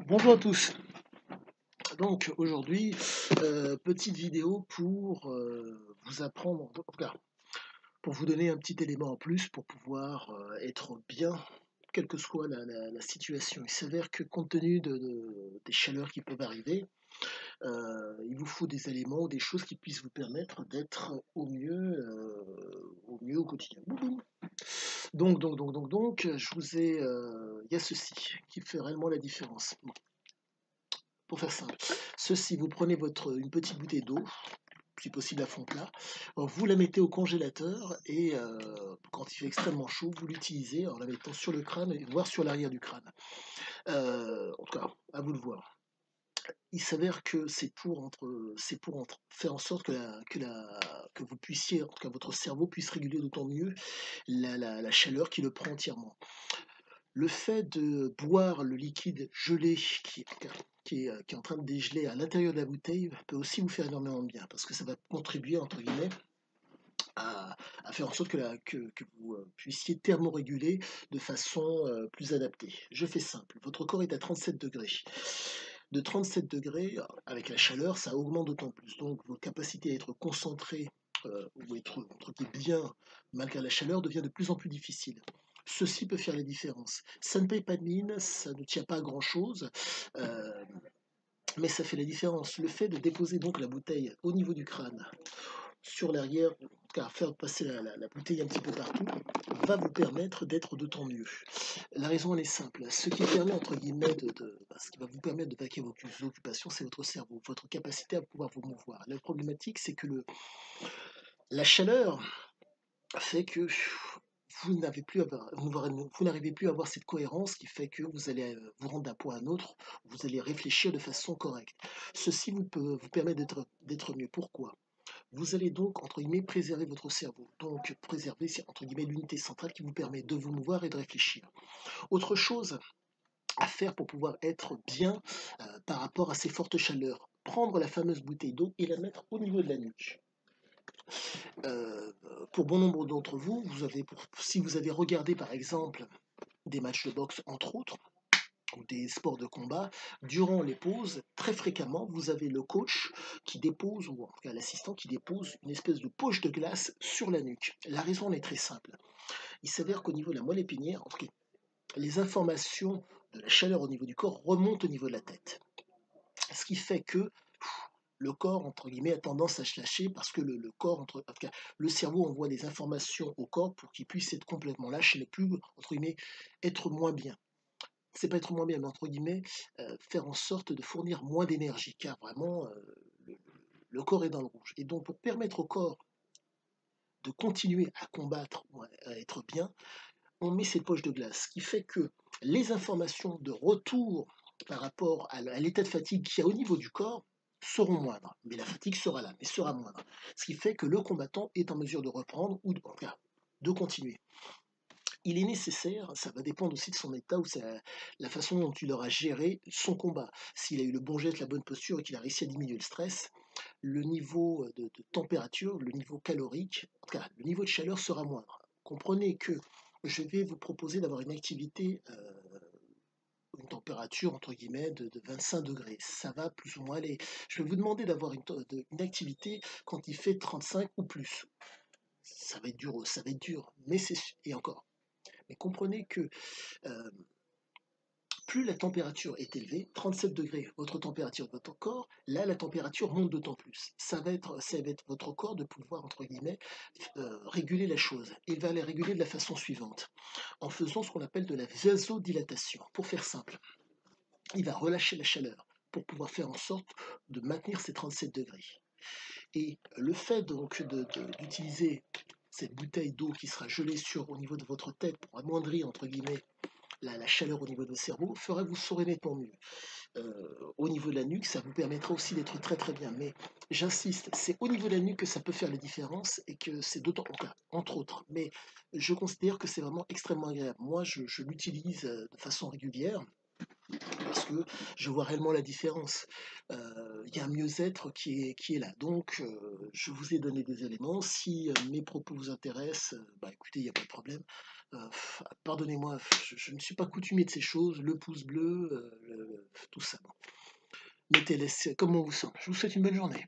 Bonjour à tous. Donc aujourd'hui, petite vidéo pour vous apprendre, en tout cas, pour vous donner un petit élément en plus pour pouvoir être bien, quelle que soit la situation. Il s'avère que compte tenu des chaleurs qui peuvent arriver, il vous faut des éléments ou des choses qui puissent vous permettre d'être au mieux au quotidien. Boum. Donc, je vous ai, il y a ceci qui fait réellement la différence. Bon, pour faire simple, ceci, vous prenez une petite bouteille d'eau, si possible à fond plat, vous la mettez au congélateur et quand il fait extrêmement chaud, vous l'utilisez en la mettant sur le crâne, voire sur l'arrière du crâne. En tout cas, à vous de voir. Il s'avère que faire en sorte que vous puissiez, en tout cas votre cerveau puisse réguler d'autant mieux la chaleur qui le prend entièrement. Le fait de boire le liquide gelé qui est en train de dégeler à l'intérieur de la bouteille peut aussi vous faire énormément de bien parce que ça va contribuer, entre guillemets, à, à faire en sorte que vous puissiez thermoréguler de façon plus adaptée. Je fais simple, votre corps est à 37 degrés. De 37 degrés, avec la chaleur, ça augmente d'autant plus. Donc, votre capacité à être concentré ou être entre guillemets, bien malgré la chaleur devient de plus en plus difficile. Ceci peut faire la différence. Ça ne paye pas de mine, ça ne tient pas à grand chose, euh, mais ça fait la différence. Le fait de déposer donc la bouteille au niveau du crâne, sur l'arrière, car faire passer la bouteille un petit peu partout, va vous permettre d'être d'autant mieux. La raison elle est simple. Ce qui permet entre guillemets ce qui va vous permettre de vaquer vos occupations, c'est votre cerveau, votre capacité à pouvoir vous mouvoir. La problématique, c'est que la chaleur fait que vous n'arrivez plus à avoir cette cohérence qui fait que vous allez vous rendre d'un point à un autre, vous allez réfléchir de façon correcte. Ceci vous permet d'être mieux. Pourquoi? Vous allez donc, entre guillemets, préserver votre cerveau. Donc, préserver, c'est entre guillemets l'unité centrale qui vous permet de vous mouvoir et de réfléchir. Autre chose à faire pour pouvoir être bien par rapport à ces fortes chaleurs. Prendre la fameuse bouteille d'eau et la mettre au niveau de la nuque. Euh, pour bon nombre d'entre vous, si vous avez regardé par exemple des matchs de boxe entre autres, ou des sports de combat, durant les pauses, très fréquemment, vous avez le coach qui dépose, ou en tout cas l'assistant qui dépose une espèce de poche de glace sur la nuque. La raison en est très simple. Il s'avère qu'au niveau de la moelle épinière, en tout cas, les informations de la chaleur au niveau du corps remontent au niveau de la tête. Ce qui fait que le corps, entre guillemets, a tendance à se lâcher parce que le corps, en tout cas, le cerveau envoie des informations au corps pour qu'il puisse être complètement lâche et ne plus, entre guillemets, être moins bien. C'est pas être moins bien, mais entre guillemets, faire en sorte de fournir moins d'énergie, car vraiment, le, le corps est dans le rouge. Et donc, pour permettre au corps de continuer à combattre, à être bien, on met ces poches de glace, ce qui fait que les informations de retour par rapport à l'état de fatigue qu'il y a au niveau du corps seront moindres. Mais la fatigue sera là, mais sera moindre. Ce qui fait que le combattant est en mesure de reprendre ou de continuer. Il est nécessaire, ça va dépendre aussi de son état ou la façon dont il aura géré son combat. S'il a eu le bon geste, la bonne posture et qu'il a réussi à diminuer le stress, le niveau de température, le niveau calorique, en tout cas le niveau de chaleur sera moindre. Comprenez que je vais vous proposer d'avoir une activité, une température entre guillemets de 25 degrés. Ça va plus ou moins aller. Je vais vous demander d'avoir une activité quand il fait 35 ou plus. Ça va être dur, mais et encore. Mais comprenez que euh, plus la température est élevée, 37 degrés, votre température de votre corps, là la température monte d'autant plus. Ça va être votre corps de pouvoir, entre guillemets, réguler la chose. Il va la réguler de la façon suivante, en faisant ce qu'on appelle de la vasodilatation. Pour faire simple, il va relâcher la chaleur pour pouvoir faire en sorte de maintenir ces 37 degrés. Et le fait donc d'utiliser cette bouteille d'eau qui sera gelée au niveau de votre tête pour amoindrir, entre guillemets, la chaleur au niveau de votre cerveau fera que vous saurez nettement mieux. Au niveau de la nuque, ça vous permettra aussi d'être très très bien. Mais j'insiste, c'est au niveau de la nuque que ça peut faire la différence et que c'est d'autant, entre autres. Mais je considère que c'est vraiment extrêmement agréable. Moi, je l'utilise de façon régulière parce que je vois réellement la différence. Il y a un mieux-être qui est là. Donc, je vous ai donné des éléments. Si mes propos vous intéressent, bah écoutez, il n'y a pas de problème. Pardonnez-moi, je ne suis pas coutumier de ces choses. Le pouce bleu, tout ça. Mettez-les comme on vous semble. Je vous souhaite une bonne journée.